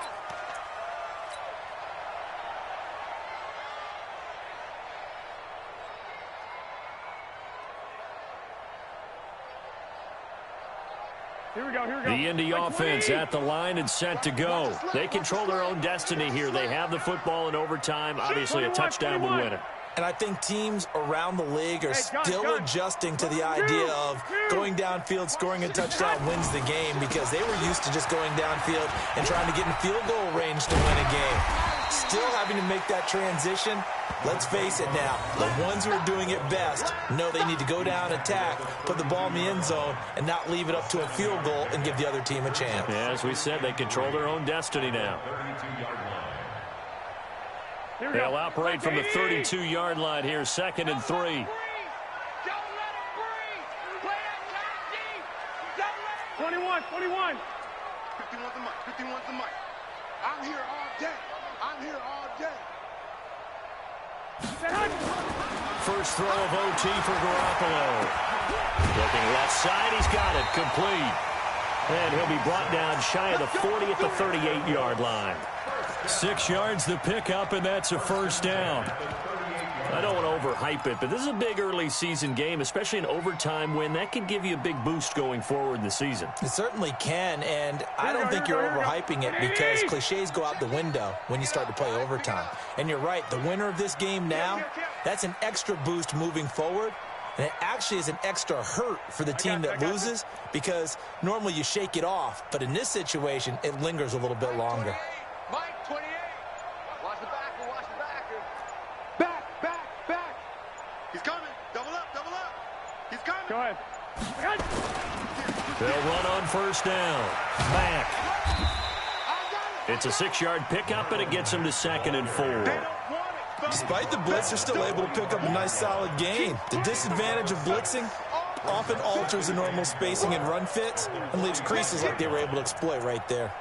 Here we go, here we go. The Indy Like offense 20. at the line and set to go. They control their own destiny here. They have the football in overtime. Obviously, a touchdown would win it. And I think teams around the league are still adjusting to the idea of going downfield, scoring a touchdown wins the game, because they were used to just going downfield and trying to get in field goal range to win a game. Still having to make that transition. Let's face it now, the ones who are doing it best know they need to go down, attack, put the ball in the end zone, and not leave it up to a field goal and give the other team a chance. Yeah, as we said, they control their own destiny now. They'll operate from the 32-yard line here, 2nd and 3. Don't let him breathe. Play that time deep. Don't let him 21. 51's the mic. 51's the mic. I'm here all day. I'm here all day. First throw of OT for Garoppolo. Looking left side, he's got it, complete. And he'll be brought down shy of the 40 at the 38-yard line. 6 yards the pickup, and that's a first down. I don't want to overhype it, but this is a big early season game, especially an overtime win. That can give you a big boost going forward in the season. It certainly can, and I don't think you're overhyping it, because cliches go out the window when you start to play overtime. And you're right, the winner of this game now, that's an extra boost moving forward, and it actually is an extra hurt for the team that loses, because normally you shake it off, but in this situation, it lingers a little bit longer. Mike, 28. Watch the backer, watch the backer. Back. He's coming. Double up. He's coming. Go ahead. They'll run on first down. Mack. It's a 6-yard pickup, and it gets him to 2nd and 4. Despite the blitz, they're still able to pick up a nice solid gain. The disadvantage of blitzing often alters the normal spacing and run fits and leaves creases like they were able to exploit right there.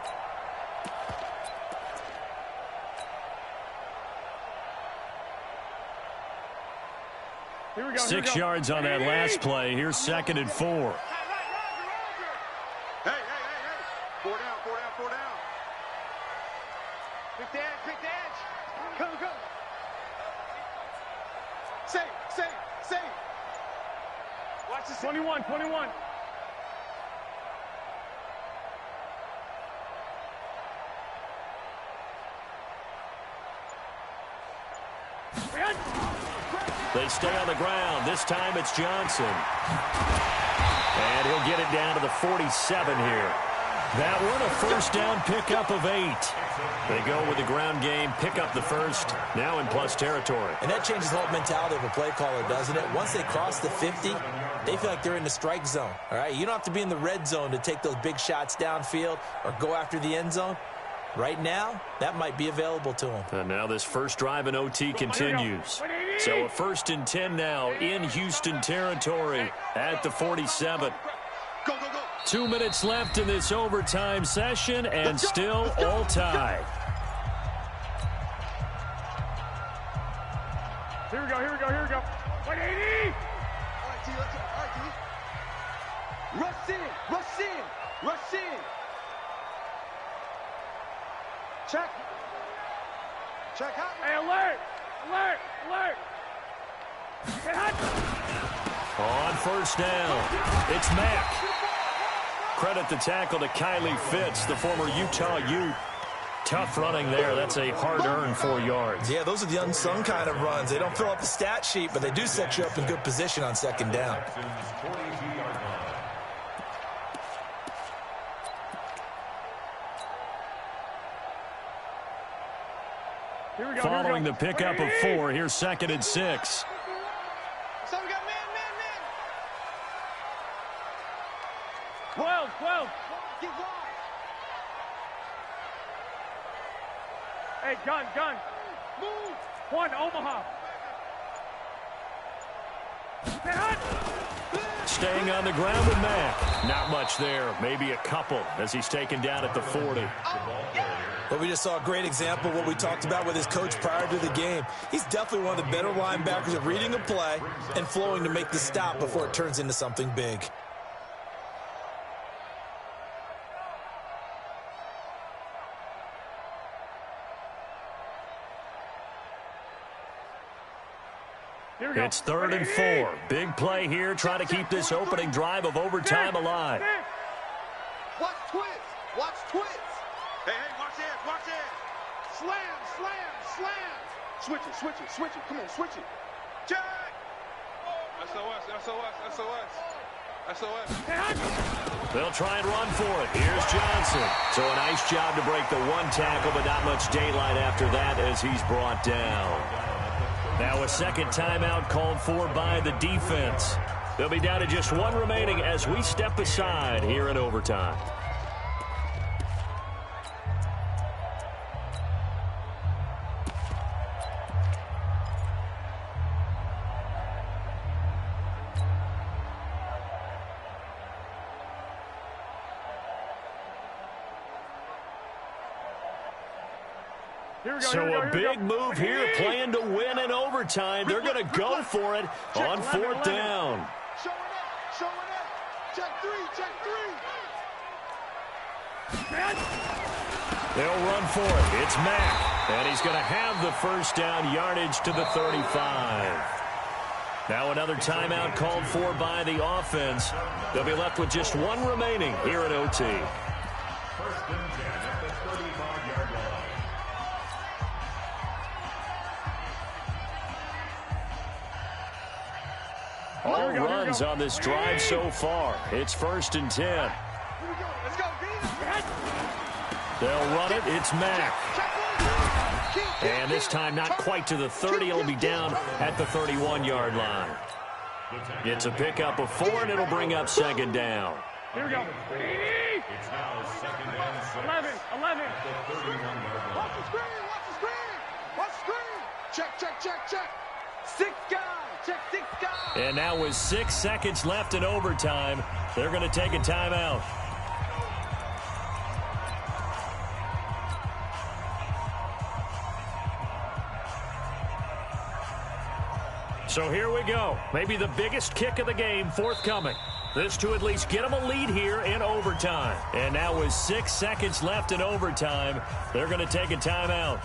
Here we go. 6 yards on that last play. Here's 2nd and 4. Hey. 4 down. Pick the edge. Come. Save. Watch this. 21. They stay on the ground. This time it's Johnson. And he'll get it down to the 47 here. That one, a first down pickup of 8. They go with the ground game, pick up the first, now in plus territory. And that changes the whole mentality of a play caller, doesn't it? Once they cross the 50, they feel like they're in the strike zone. All right, you don't have to be in the red zone to take those big shots downfield or go after the end zone. Right now, that might be available to them. And now this first drive in OT continues. So a 1st and 10 now in Houston territory at the 47. Go. 2 minutes left in this overtime session, and still all tied. Here we go. 180. All right, T. Rush in. Check out. Hey, alert. On first down, it's Mack. Credit the tackle to Kylie Fitz, the former Utah Ute. Tough running there. That's a hard-earned 4 yards. Yeah, those are the unsung kind of runs. They don't fill up the stat sheet, but they do set you up in good position on 2nd down. Here we go. Following the pickup of 4, here's 2nd and 6. So we got man. 12. Get wide. Hey, gun. Move. 1, Omaha. Staying on the ground with Mack. Not much there. Maybe a couple as he's taken down at the 40. But we just saw a great example of what we talked about with his coach prior to the game. He's definitely one of the better linebackers at reading a play and flowing to make the stop before it turns into something big. Here we go. It's 3rd and 4. Big play here, trying to keep this opening drive of overtime alive. Watch twist. Watch twist. Hey, watch that. Watch that. Slam, slam, slam. Switch it, switch it, switch it. Come on, switch it. Check. SOS, SOS, SOS. SOS. They'll try and run for it. Here's Johnson. So a nice job to break the one tackle, but not much daylight after that as he's brought down. Now a second timeout called for by the defense. They'll be down to just one remaining as we step aside here in overtime. So a big move here, playing to win in overtime. They're going to go for it on 4th down. Showing up, showing up. Check three, check three. They'll run for it. It's Mack, and he's going to have the first down, yardage to the 35. Now another timeout called for by the offense. They'll be left with just one remaining here at OT. 1st and 10 at the 35-yard line. All runs on this drive so far. It's 1st and 10. Here we go. Let's go, They'll run it. It's Mack. And this time not quite to the 30. It'll be down at the 31-yard line. It's a pickup of 4, and it'll bring up 2nd down. Here we go. It's now 2nd and 6. 11. At the 31-yard line. Watch the screen, watch the screen. Watch the screen. Check, check, check, check. 6 guys. Check 6 guys. And now with 6 seconds left in overtime, they're going to take a timeout. So here we go. Maybe the biggest kick of the game forthcoming. This to at least get them a lead here in overtime. And now with 6 seconds left in overtime, they're going to take a timeout.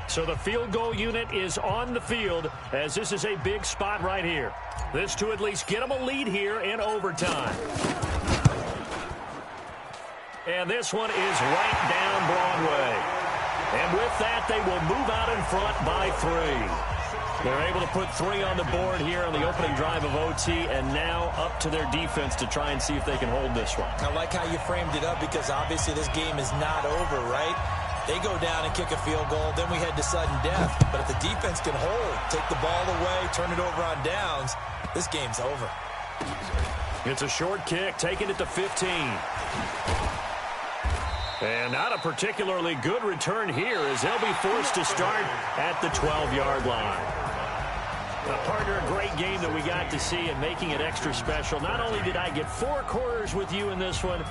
So the field goal unit is on the field as this is a big spot right here. This to at least get them a lead here in overtime. And this one is right down Broadway. And with that, they will move out in front by 3. They're able to put 3 on the board here on the opening drive of OT, and now up to their defense to try and see if they can hold this one. I like how you framed it up because obviously this game is not over, right? They go down and kick a field goal, then we head to sudden death. But if the defense can hold, take the ball away, turn it over on downs, this game's over. It's a short kick, taking it to 15. And not a particularly good return here as they'll be forced to start at the 12-yard line. Partner, a great game that we got to see and making it extra special. Not only did I get 4 quarters with you in this one,